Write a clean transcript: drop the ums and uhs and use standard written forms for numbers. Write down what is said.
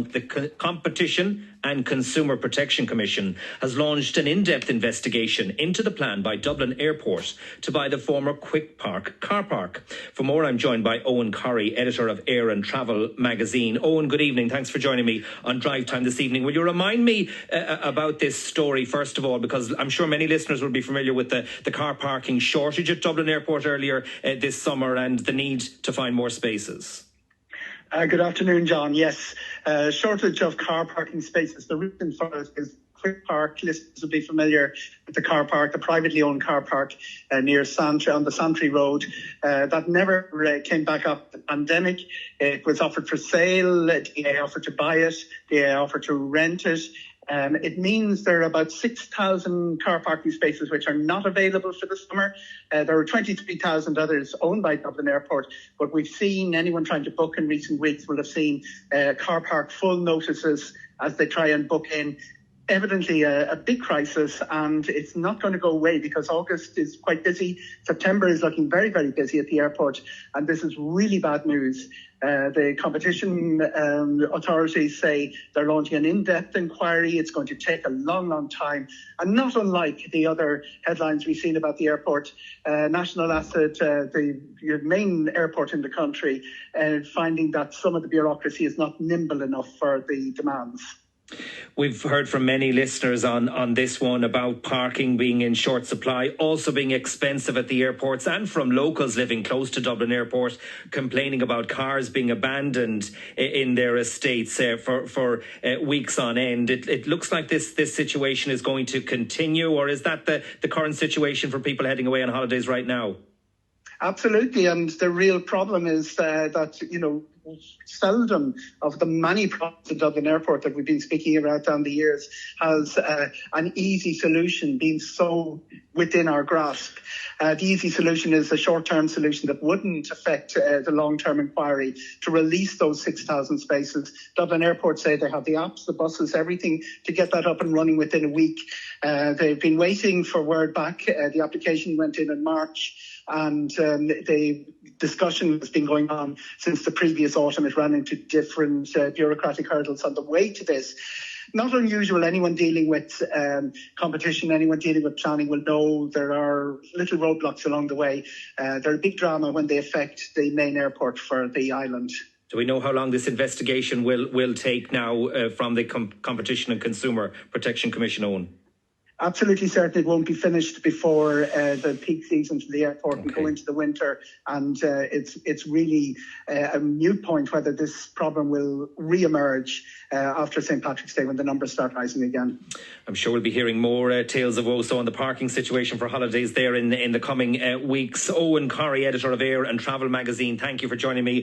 The Competition and Consumer Protection Commission has launched an in-depth investigation into the plan by Dublin Airport to buy the former Quick Park car park. For more, I'm joined by Eoghan Corry, editor of Air and Travel magazine. Eoghan, good evening. Thanks for joining me on Drivetime this evening. Will you remind me about this story, first of all, because I'm sure many listeners will be familiar with the car parking shortage at Dublin Airport earlier this summer and the need to find more spaces. Good afternoon, John. Yes, shortage of car parking spaces. The reason for it is Quick Park. Listeners will be familiar with the car park, the privately owned car park near Santry, on the Santry Road. That never came back up the pandemic. It was offered for sale. DA offered to buy it. DA offered to rent it. It means there are about 6,000 car parking spaces which are not available for the summer. There are 23,000 others owned by Dublin Airport, but we've seen anyone trying to book in recent weeks will have seen car park full notices as they try and book in. Evidently a big crisis, and it's not going to go away because August is quite busy. September is looking very, very busy at the airport, and this is really bad news. The competition authorities say they're launching an in-depth inquiry. It's going to take a long, long time. And not unlike the other headlines we've seen about the airport, national asset, the main airport in the country, finding that some of the bureaucracy is not nimble enough for the demands. We've heard from many listeners on this one about parking being in short supply, also being expensive at the airports, and from locals living close to Dublin Airport complaining about cars being abandoned in their estates for weeks on end. It looks like this situation is going to continue, or is that the current situation for people heading away on holidays right now? Absolutely, and the real problem is that, seldom of the many problems at Dublin Airport that we've been speaking about down the years has an easy solution been so within our grasp. The easy solution is a short-term solution that wouldn't affect the long-term inquiry to release those 6,000 spaces. Dublin Airport say they have the apps, the buses, everything to get that up and running within a week. They've been waiting for word back. The application went in March. And the discussion has been going on since the previous autumn. It ran into different bureaucratic hurdles on the way to this. Not unusual. Anyone dealing with competition, anyone dealing with planning will know there are little roadblocks along the way. They're a big drama when they affect the main airport for the island. Do we know how long this investigation will take now from the Competition and Consumer Protection Commission, Eoghan? Absolutely certain it won't be finished before the peak season for the airport and go into the winter. And it's really a moot point whether this problem will re-emerge after St. Patrick's Day when the numbers start rising again. I'm sure we'll be hearing more tales of woe on the parking situation for holidays there in the coming weeks. Eoghan Corry, editor of Air and Travel magazine, thank you for joining me.